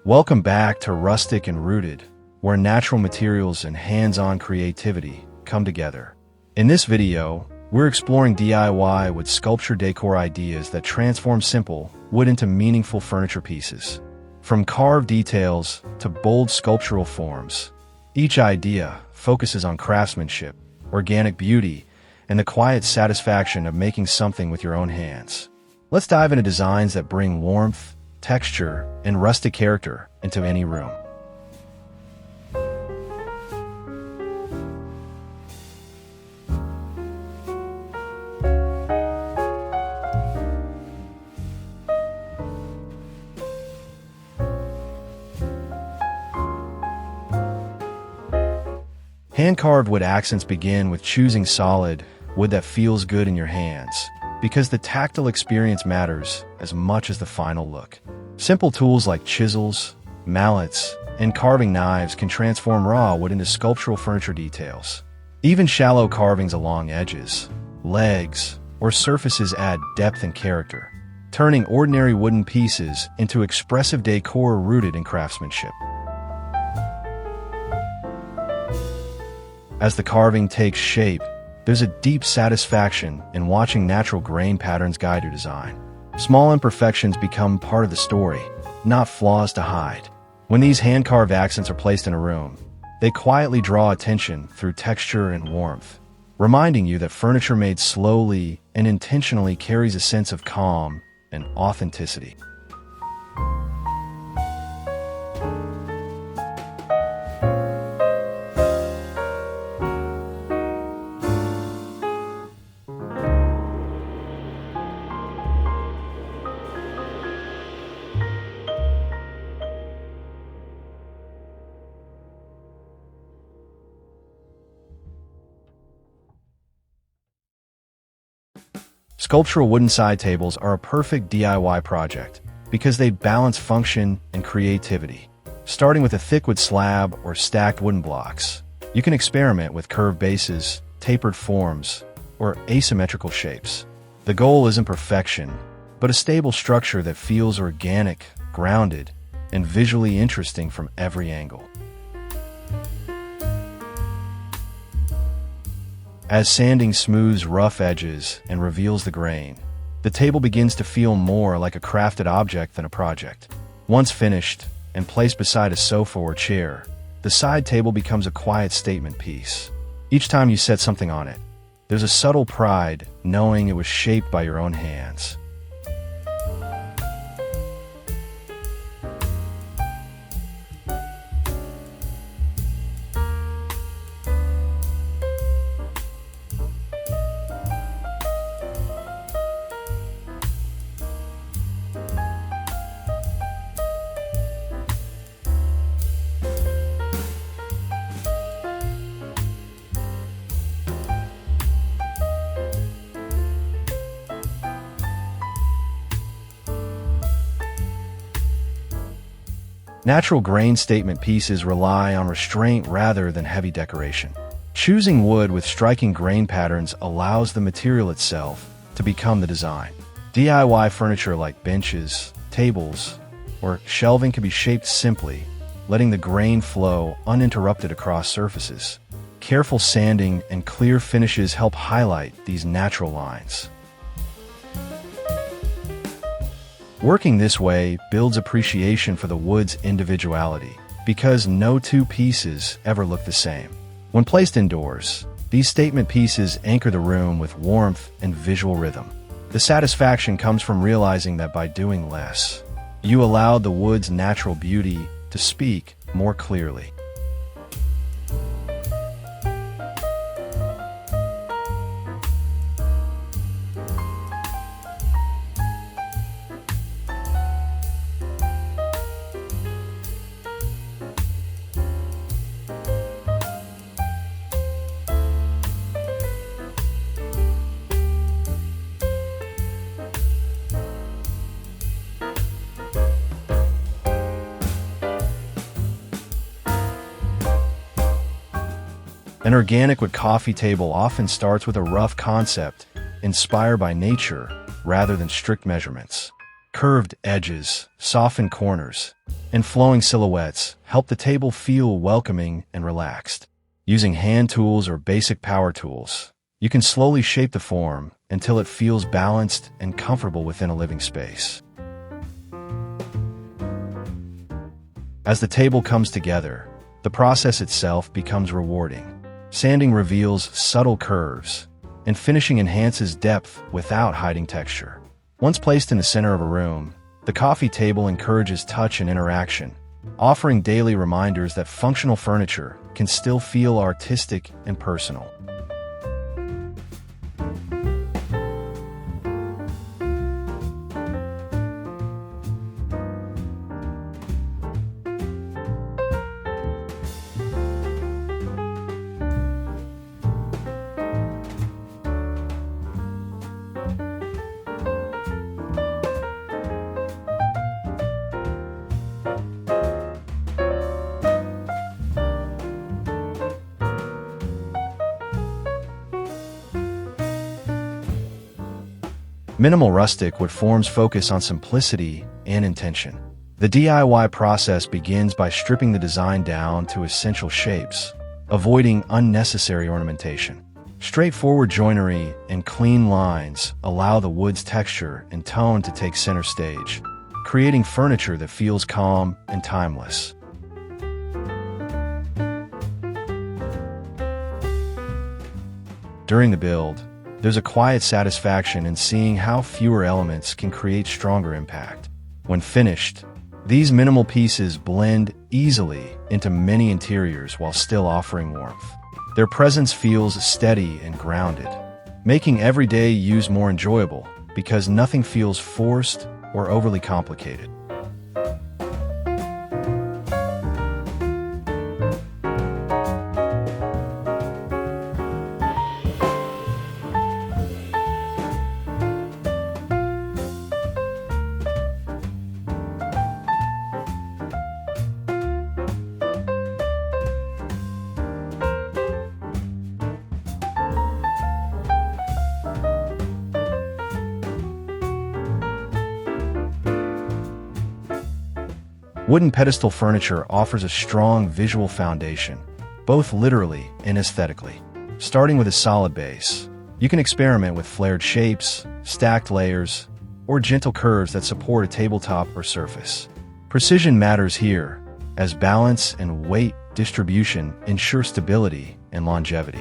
Welcome back to Rustic and Rooted, where natural materials and hands-on creativity come together. In this video, we're exploring DIY with sculpture decor ideas that transform simple wood into meaningful furniture pieces. From carved details to bold sculptural forms, each idea focuses on craftsmanship, organic beauty, and the quiet satisfaction of making something with your own hands. Let's dive into designs that bring warmth, texture, and rustic character into any room. Hand-carved wood accents begin with choosing solid wood that feels good in your hands, because the tactile experience matters as much as the final look. Simple tools like chisels, mallets, and carving knives can transform raw wood into sculptural furniture details. Even shallow carvings along edges, legs, or surfaces add depth and character, turning ordinary wooden pieces into expressive decor rooted in craftsmanship. As the carving takes shape, there's a deep satisfaction in watching natural grain patterns guide your design. Small imperfections become part of the story, not flaws to hide. When these hand-carved accents are placed in a room, they quietly draw attention through texture and warmth, reminding you that furniture made slowly and intentionally carries a sense of calm and authenticity. Sculptural wooden side tables are a perfect DIY project because they balance function and creativity. Starting with a thick wood slab or stacked wooden blocks, you can experiment with curved bases, tapered forms, or asymmetrical shapes. The goal isn't perfection, but a stable structure that feels organic, grounded, and visually interesting from every angle. As sanding smooths rough edges and reveals the grain, the table begins to feel more like a crafted object than a project. Once finished and placed beside a sofa or chair, the side table becomes a quiet statement piece. Each time you set something on it, there's a subtle pride knowing it was shaped by your own hands. Natural grain statement pieces rely on restraint rather than heavy decoration. Choosing wood with striking grain patterns allows the material itself to become the design. DIY furniture like benches, tables, or shelving can be shaped simply, letting the grain flow uninterrupted across surfaces. Careful sanding and clear finishes help highlight these natural lines. Working this way builds appreciation for the wood's individuality, because no two pieces ever look the same. When placed indoors, these statement pieces anchor the room with warmth and visual rhythm. The satisfaction comes from realizing that by doing less, you allowed the wood's natural beauty to speak more clearly. An organic wood coffee table often starts with a rough concept, inspired by nature rather than strict measurements. Curved edges, softened corners, and flowing silhouettes help the table feel welcoming and relaxed. Using hand tools or basic power tools, you can slowly shape the form until it feels balanced and comfortable within a living space. As the table comes together, the process itself becomes rewarding. Sanding reveals subtle curves, and finishing enhances depth without hiding texture. Once placed in the center of a room, the coffee table encourages touch and interaction, offering daily reminders that functional furniture can still feel artistic and personal. Minimal rustic wood forms focus on simplicity and intention. The DIY process begins by stripping the design down to essential shapes, avoiding unnecessary ornamentation. Straightforward joinery and clean lines allow the wood's texture and tone to take center stage, creating furniture that feels calm and timeless. During the build, there's a quiet satisfaction in seeing how fewer elements can create stronger impact. When finished, these minimal pieces blend easily into many interiors while still offering warmth. Their presence feels steady and grounded, making everyday use more enjoyable because nothing feels forced or overly complicated. Wooden pedestal furniture offers a strong visual foundation, both literally and aesthetically. Starting with a solid base, you can experiment with flared shapes, stacked layers, or gentle curves that support a tabletop or surface. Precision matters here, as balance and weight distribution ensure stability and longevity.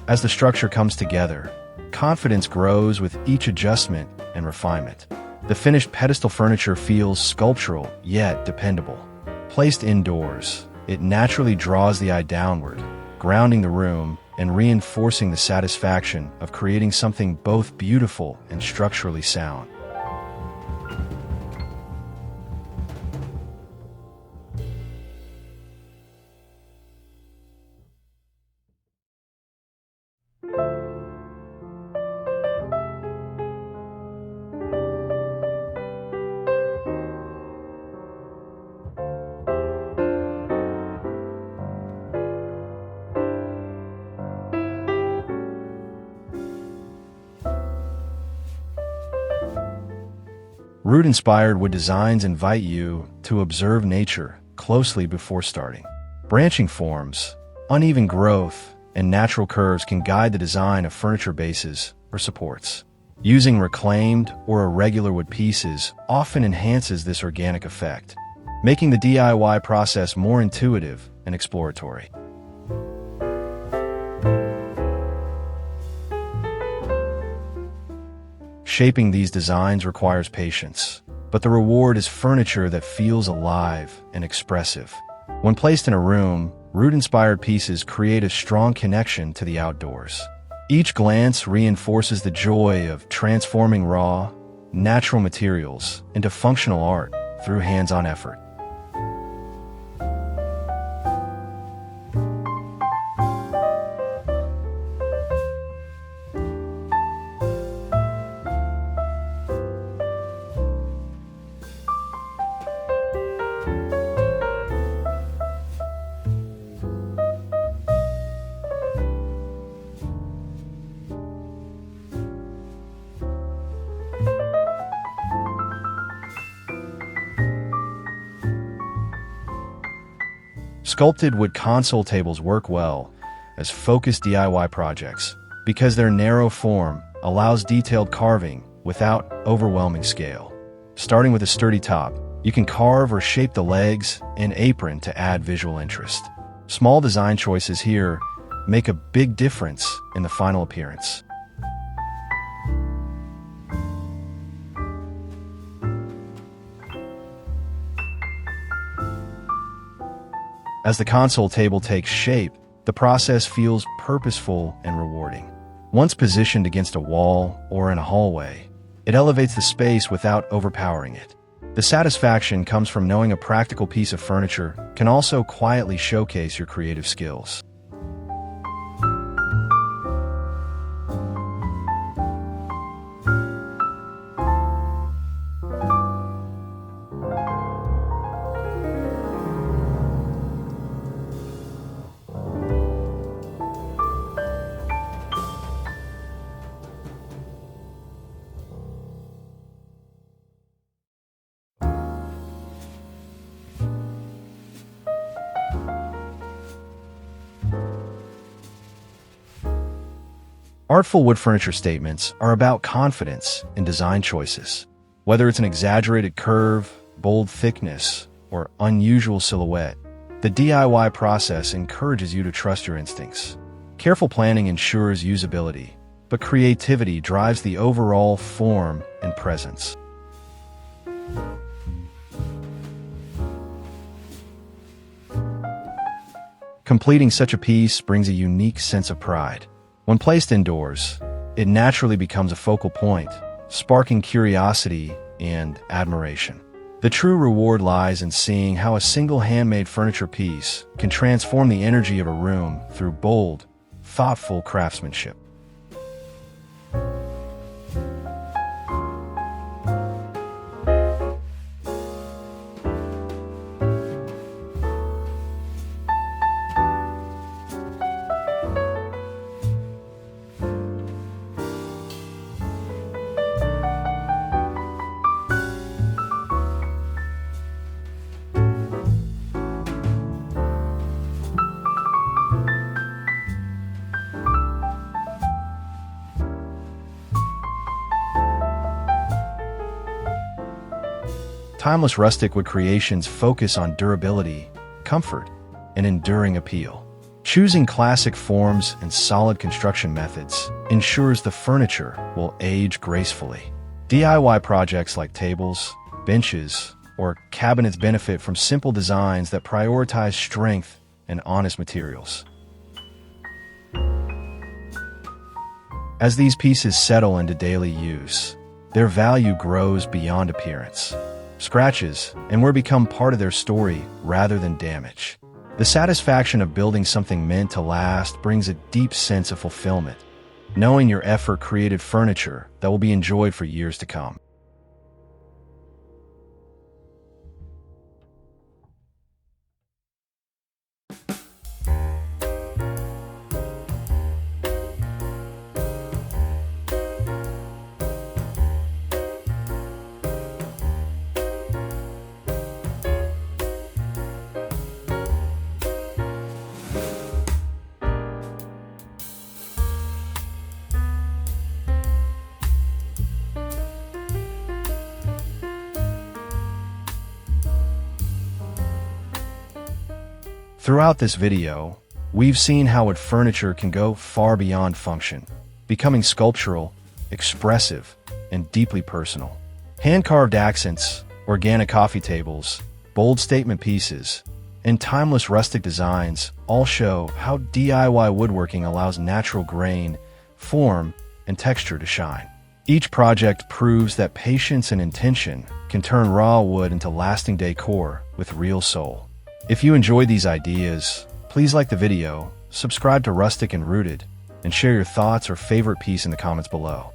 As the structure comes together, confidence grows with each adjustment and refinement. The finished pedestal furniture feels sculptural yet dependable. Placed indoors, it naturally draws the eye downward, grounding the room and reinforcing the satisfaction of creating something both beautiful and structurally sound. Root-inspired wood designs invite you to observe nature closely before starting. Branching forms, uneven growth, and natural curves can guide the design of furniture bases or supports. Using reclaimed or irregular wood pieces often enhances this organic effect, making the DIY process more intuitive and exploratory. Shaping these designs requires patience, but the reward is furniture that feels alive and expressive. When placed in a room, root-inspired pieces create a strong connection to the outdoors. Each glance reinforces the joy of transforming raw, natural materials into functional art through hands-on effort. Sculpted wood console tables work well as focused DIY projects because their narrow form allows detailed carving without overwhelming scale. Starting with a sturdy top, you can carve or shape the legs and apron to add visual interest. Small design choices here make a big difference in the final appearance. As the console table takes shape, the process feels purposeful and rewarding. Once positioned against a wall or in a hallway, it elevates the space without overpowering it. The satisfaction comes from knowing a practical piece of furniture can also quietly showcase your creative skills. Artful wood furniture statements are about confidence in design choices. Whether it's an exaggerated curve, bold thickness, or unusual silhouette, the DIY process encourages you to trust your instincts. Careful planning ensures usability, but creativity drives the overall form and presence. Completing such a piece brings a unique sense of pride. When placed indoors, it naturally becomes a focal point, sparking curiosity and admiration. The true reward lies in seeing how a single handmade furniture piece can transform the energy of a room through bold, thoughtful craftsmanship. Timeless rustic wood creations focus on durability, comfort, and enduring appeal. Choosing classic forms and solid construction methods ensures the furniture will age gracefully. DIY projects like tables, benches, or cabinets benefit from simple designs that prioritize strength and honest materials. As these pieces settle into daily use, their value grows beyond appearance. Scratches and more become part of their story rather than damage. The satisfaction of building something meant to last brings a deep sense of fulfillment, knowing your effort created furniture that will be enjoyed for years to come. Throughout this video, we've seen how wood furniture can go far beyond function, becoming sculptural, expressive, and deeply personal. Hand-carved accents, organic coffee tables, bold statement pieces, and timeless rustic designs all show how DIY woodworking allows natural grain, form, and texture to shine. Each project proves that patience and intention can turn raw wood into lasting decor with real soul. If you enjoyed these ideas, please like the video, subscribe to Rustic and Rooted, and share your thoughts or favorite piece in the comments below.